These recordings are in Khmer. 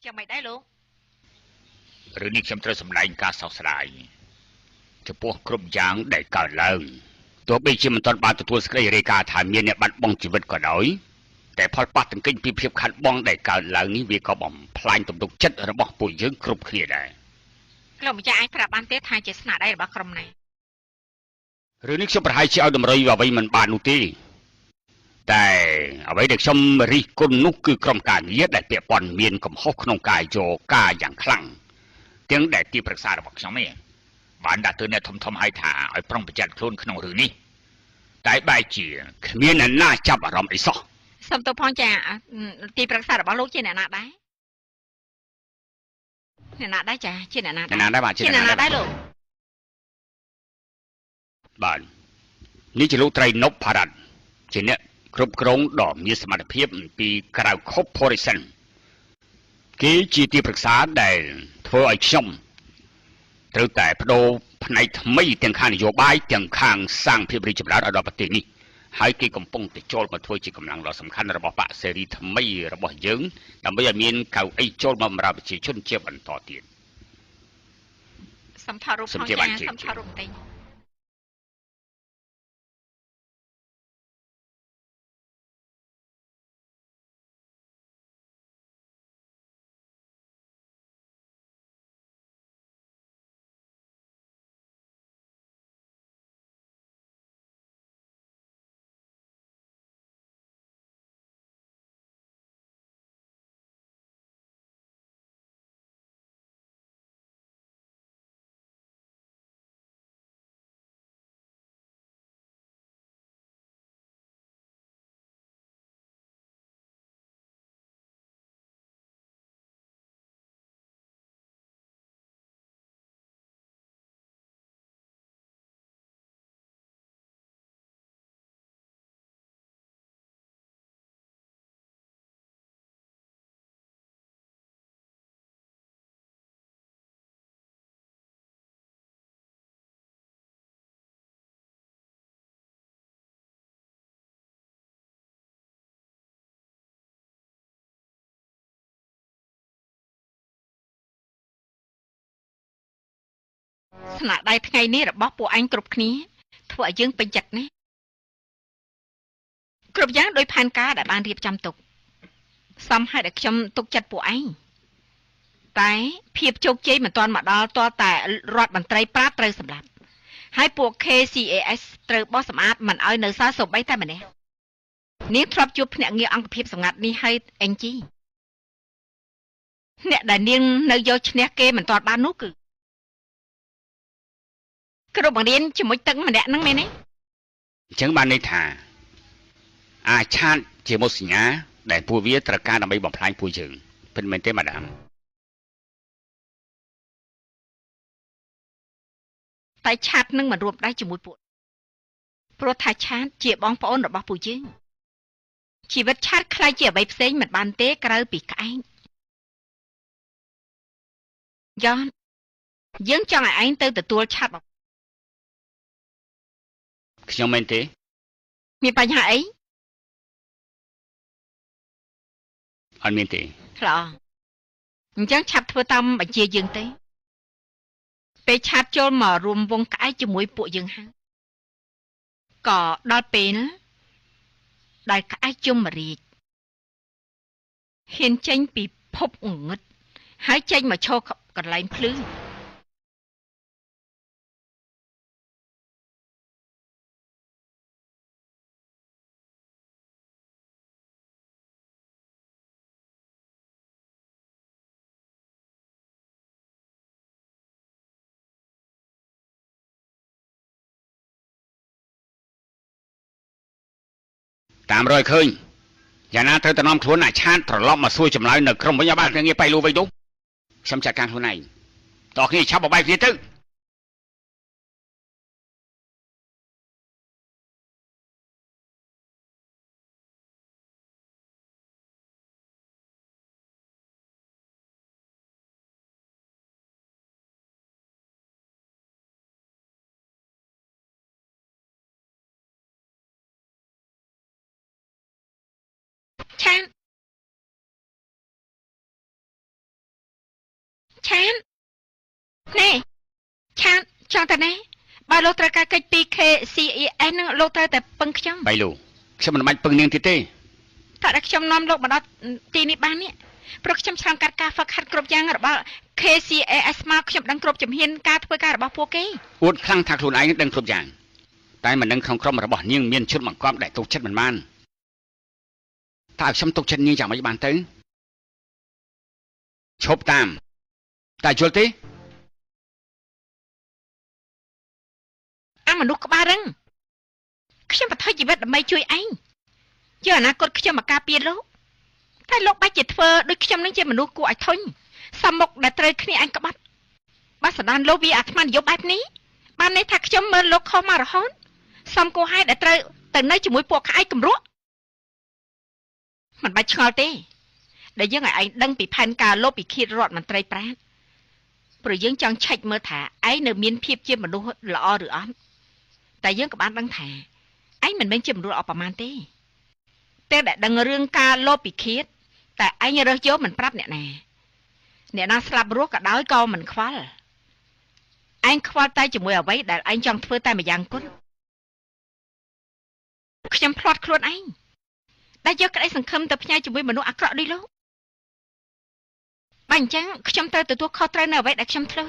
ចាំមិនដែរលោកឬនេះខ្ញុំត្រូវសម្ដែងការសោកស្ដាយចំពោះគ្រប់យ៉ាងដែលកើតឡើងទោះបីជាមិនទាន់បានទទួលសេចក្តីរាយការណ៍ថាមានអ្នកបាត់បង់ជីវិតក៏ដោយតែផលប៉ះទង្គិចពីភាពខាត់បងដែលកើតឡើងនេះវាក៏បំផ្លាញទំនុកចិត្តរបស់ពួកយើងគ្រប់គ្នាដែរលោកម្ចាស់អាចប្រាប់បានទេថាជាស្នាដៃរបស់ក្រុមណាឬនេះខ្ញុំប្រហែលជាឲ្យតម្រុយអ្វីមិនបាននោះទេតែអ្វីដែលខ្ញុំរិះគន់នោះគឺក្រុមការងារដែលពាក់ព័ន្ធមានកំហុសក្នុងការយកការយ៉ាងខ្លាំងទាំងដែលទីប្រឹក្សារបស់ខ្ញុំឯងបានដាក់ទៅអ្នកធំឲ្យថាឲ្យប្រុងប្រយ័ត្នខ្លួនក្នុងរឿងនេះតែបែរជាគ្មានអ្នកណាចាប់អារម្មណ៍អីសោះសូមទោសផងចាទីប្រឹក្សារបស់លោកជាអ្នកណាដែរអ្នកណាដែរចាជាអ្នកណាដែរបាទជាអ្នកណាដែរលោកបាទនេះជាលោកត្រីនប់ផារ៉ាត់ជាអ្នកគ្រប់គ្រងដ៏មានសមត្ថភាពពីក្រៅ Corporation គេជាទីប្រឹក្សាដែលធ្វើឲ្យខ្ញុំត្រូវតែបដូរផ្នែកថ្មីទាំងខាងនយោបាយទាំងខាងសាងភាពរីកចម្រើនឲ្យដល់ប្រទេសនេះហើយគេកំពុងតែចូលមកធ្វើជាកម្លាំងដ៏សំខាន់របស់បកសេរីថ្មីរបស់យើងដើម្បីឲ្យមានកៅអីចូលមកបម្រើប្រជាជនជាបន្តទៀតសំថតរូបផងចាសំថតរូបបន្តិចស្នាដៃថ្ងៃនេះរបស់ពួកអញគ្រប់គ្នាធ្វើឲ្យយើងពេញចិត្តណាគ្រប់យ៉ាងដោយផែនការដែលបានរៀបចំទុកសមហើយដែលខ្ញុំទុកចិត្តពួកឯងតែភាពជោគជ័យមិនទាន់មកដល់ទាល់តែរដ្ឋមន្ត្រីប្រាប់ត្រូវសម្លាប់ហើយពួក KCAS ត្រូវបោះសម្អាតមិនឲ្យនៅសល់សូម្បីតែម្នាក់នាងធ្លាប់ជួបភ្នាក់ងារអង្គភាពសម្ងាត់នេះហើយអេងជីអ្នកដែលនាងនៅយកឈ្នះគេមិនទាន់បាននោះគឺគ្រូបង្រៀនជាមួយទឹកម្នាក់ហ្នឹងមែនទេអញ្ចឹងបានន័យថាអាឆាតជាមុខសញ្ញាដែលពួកវាត្រូវការដើម្បីបំផ្លាញពួកយើងពិតមែនទេម៉ាដាមតែឆាតនឹងមិនរួមដៃជាមួយពួកព្រោះថាឆាតជាបងប្អូនរបស់ពួកយើងជីវិតឆាតខ្លាចជាអ្វីផ្សេងមិនបានទេក្រៅពីក្អែកយ៉នយើងចង់ឲ្យឯងទៅទទួលឆាតខ្ញុំមែនទេមានបញ្ហាអីអត់មានទេល្អអញ្ចឹងឆាប់ធ្វើតាមបញ្ជាយើងទេពេលឆាតចូលមករួមវងក្អែកជាមួយពួកយើងហើយក៏ដល់ពេលដែលក្អែកជុំរាជហ៊ានចេញពីភពងងឹតហើយចេញមកឈរកន្លែងភ្លឺតាមរយឃើញយ៉ាងណាត្រូវទៅនាំខ្លួនអាឆាតត្រឡប់មកសួរចម្លើយនៅក្រុមវិញបានងារបៃលូវិញនោះខ្ញុំចាត់ការខ្លួនឯងតោះគ្នាឆាប់បបាយគ្នាទៅឆាត Chán Nè Chán Chọn ta nè Bà lô tra ca cách PKCEN lô tra ta bưng chấm បៃលូខ្ញុំមិនបាច់ពឹងនាងទៀតទេ Thật đã chấm nom lô bà đó tì ní bán nè Bà chấm sang cắt ca phạc hạt cộp giang rồi bà KCES mà chấm đăng cộp chấm hiên ca thôi ca rồi bà phô kê អួតខ្លាំងថាខ្លួនឯងដឹងគ្រប់យ៉ាងតែមិនដឹងក្នុងក្រុមរបស់នាងមានឈុតបង្កប់ដែលទុកចិត្តមិនបានតើខ្ញុំទុកចិត្តនាងយ៉ាងម៉េចបានទៅឈប់តាមតែយល់ទេ អាមនុស្សក្បាលរឹងខ្ញុំប្រថុយជីវិតដើម្បីជួយឯងយកអនាគតខ្ញុំមកការពារលោកតែលោកបាច់ជាធ្វើដូចខ្ញុំនឹងជាមនុស្សគួរឲ្យធុញសំមុខដែលត្រូវគ្នាអញក្បត់បើសដានលោកវាអាត្មានិយមបែបនេះបានន័យថាខ្ញុំមើលលោកខុសមករហូតសំគួរឲ្យដែលត្រូវទៅនៅជាមួយពួកក្អែកគំរក់មិនបាច់ឆ្ងល់ទេដែលយើងឲ្យឯងដឹងពីផែនការលោកពិឃាតរដ្ឋមន្ត្រីប្រាតព្រោះយើងចង់ឆែកមើលថាឯងនៅមានភាពជាមនុស្សល្អឬអត់តែយើងក៏បានដឹងថាឯងមិនមែនជាមនុស្សល្អប្រមាណទេតែដែលដឹងរឿងការលោភពិឃាតតែឯងរើសយកមិនប្រាប់អ្នកណាស្លាប់រស់ក៏ដោយក៏មិនខ្វល់ឯងខ្វល់តែជាមួយអ្វីដែលឯងចង់ធ្វើតែម្យ៉ាងគត់ខ្ញុំផ្្លាត់ខ្លួនឯងដែលយកក្តីសង្ឃឹមទៅផ្ញើជាមួយមនុស្សអាក្រក់ដូចលោកបើអញ្ចឹងខ្ញុំត្រូវទទួលខុសត្រូវនៅអ្វីដែលខ្ញុំធ្វើ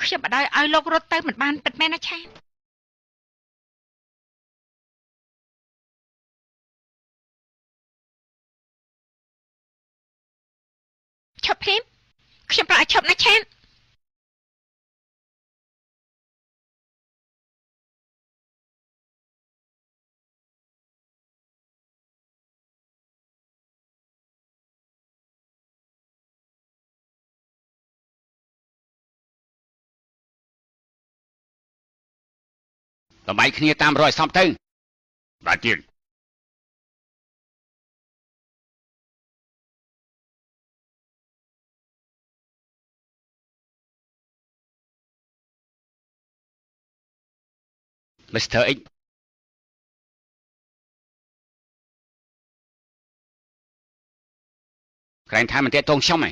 ខ្ញុំបដ ாய் ឲ្យលោករត់ទៅមិនបានពិតមែនណាឆានឈប់ភ្លាមខ្ញុំប្រឲ្យឈប់ណាឆានតំបៃគ្នាតាមរយសំទៅបាទទៀតMr. X ក្រែងថាមិនតេតងខ្ញុំហ៎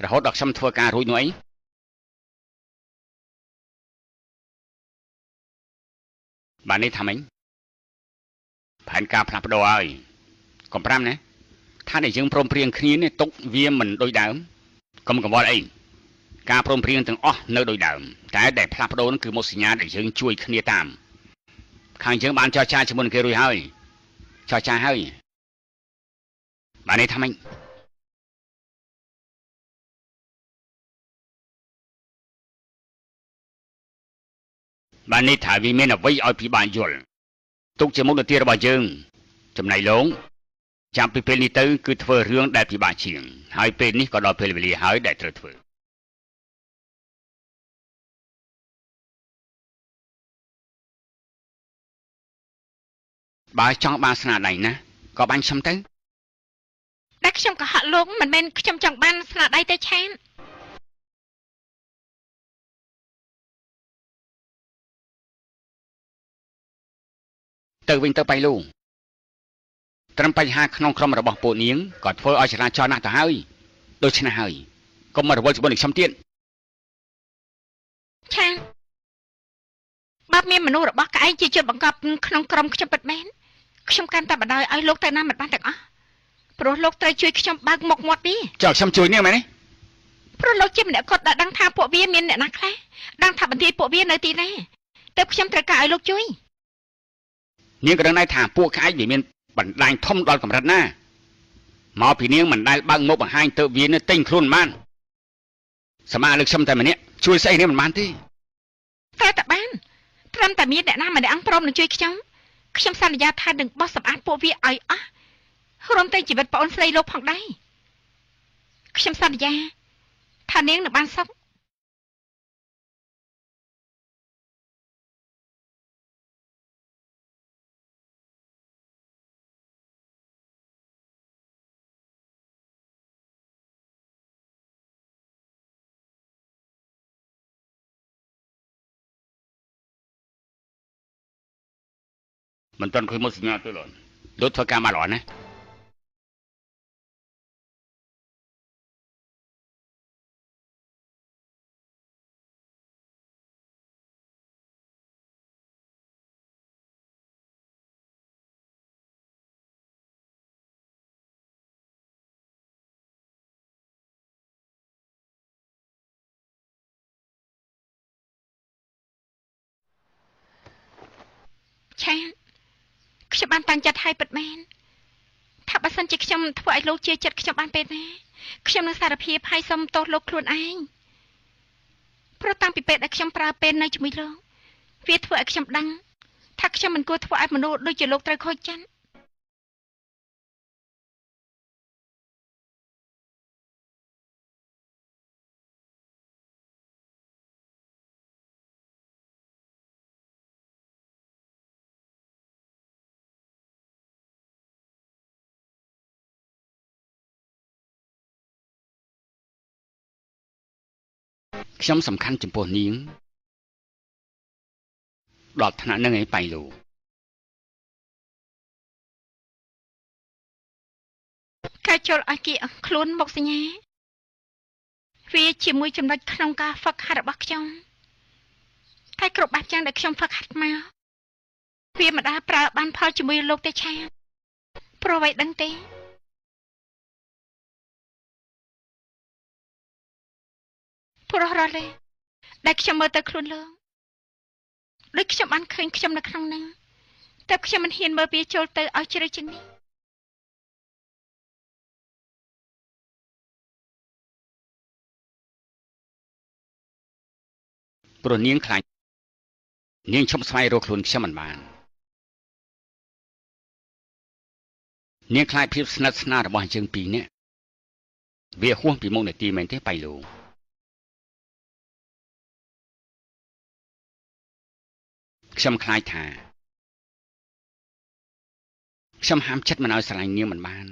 រហូតដល់ខ្ញុំធ្វើការរួចនោះអីបាននេះថាម៉េចផែនការផ្លាស់ប្ដូរហើយកុំប្រាំណាថាដែលយើងព្រមព្រៀងគ្នានេះទុកវាមិនដូចដើមកុំកង្វល់អីការព្រមព្រៀងទាំងអស់នៅដូចដើមតែដែលផ្លាស់ប្ដូរនោះគឺមកសញ្ញាដែលយើងជួយគ្នាតាមខាងយើងបានចរចាជាមួយនឹងគេរួចហើយចរចាហើយបាននេះថាម៉េចបាននេះថាវាមានអ្វីឲ្យពិបាកយល់ទុកជាមុខនទារបស់យើងចំណៃឡងចាំពីពេលនេះទៅគឺធ្វើរឿងដែលពិបាកជាងហើយពេលនេះក៏ដល់ពេលវេលាហើយដែលត្រូវធ្វើបើចង់បានស្នាដៃណាក៏បាញ់ខ្ញុំទៅតែខ្ញុំក៏ហាក់លោកមិនមែនខ្ញុំចង់បានស្នាដៃទេឆានទៅវិញទៅបៃលូត្រឹមបញ្ហាក្នុងក្រុមរបស់ពួកនាងក៏ធ្វើឲ្យចរាចរណ៍ណាស់ទៅហើយដូច្នេះហើយកុំមករវល់ជាមួយនឹងខ្ញុំទៀតឆានបើមានមនុស្សរបស់ក្អែកជាជនបង្កប់ក្នុងក្រុមខ្ញុំពិតមែនខ្ញុំកាន់តែបដ ாய் ឲ្យលោកទៅណាមិនបានទាំងអស់ព្រោះលោកត្រូវជួយខ្ញុំបើកមុខមាត់វាចុះខ្ញុំជួយនាងមែនទេព្រោះលោកជាម្នាក់គាត់ដែលដឹងថាពួកវាមានអ្នកណាខ្លះដឹងថាបន្ទាយពួកវានៅទីណាទើបខ្ញុំត្រូវការឲ្យលោកជួយនាងក៏ដឹងដែរថាពួកក្អែកវាមានបណ្ដាញធំដល់កម្រិតណាមកពីនាងមិនដែលបើកមុខបង្ហាញទៅវានៅទិញខ្លួនបានសមាលើកខ្ញុំតែម្នាក់ជួយស្អីនេះមិនបានទេតែបានត្រឹមតែមានអ្នកណាម្នាក់អង្គព្រមនឹងជួយខ្ញុំសន្យាថានឹងបោះសម្អាតពួកវាឲ្យអស់រួមទាំងជីវិតប្អូនស្រីលោកផងដែរខ្ញុំសន្យាថានាងនឹងបានសុខមិនទាន់ឃើញមកសញ្ញាទេលោកធ្វើការមកល្អណាស់ ខានខ្ញុំបានតាំងចិត្តឲ្យពិតមែនថាបើសិនជាខ្ញុំធ្វើឲ្យលោកជាចិត្តខ្ញុំបានពេលណាខ្ញុំនឹងសារភាពឲ្យសុំទោសលោកខ្លួនឯងព្រោះតាំងពីពេលដែលខ្ញុំប្រើពេលនៅជាមួយលោកវាធ្វើឲ្យខ្ញុំដឹងថាខ្ញុំមិនគួរធ្វើឲ្យមនុស្សដូចជាលោកត្រូវខូចចិត្តខ្ញុំសំខាន់ចំពោះនាងដល់ថ្នាក់នឹងឯងបៃលូការចូលឲ្យគេខ្លួនមកសញ្ញាវាជាមួយចំណុចក្នុងការហ្វឹកហាត់របស់ខ្ញុំតែគ្រប់បែបយ៉ាងដែលខ្ញុំហ្វឹកហាត់មកវាមិនដាប្រើបានផលជាមួយលោកទេឆាព្រោះអ្វីដឹងទេព្រោះរស់លេដែលខ្ញុំមើលទៅខ្លួនលោកដូចខ្ញុំបានឃើញខ្ញុំនៅក្នុងនឹងតែខ្ញុំមិនហ៊ានមើលវាចូលទៅឲ្យជ្រៅជាងនេះព្រោះនាងខ្លាចនាងឈប់ស្វែងរកខ្លួនខ្ញុំមិនបាននាងខ្លាចភាពស្និទ្ធស្នាលរបស់យើងពីរនាក់វាហួសពីមុខនីតិមែនទេបៃលូខ្ញុំខ្លាចថាខ្ញុំហាមចិត្តមិនឲ្យស្រឡាញ់នាងមិនបាន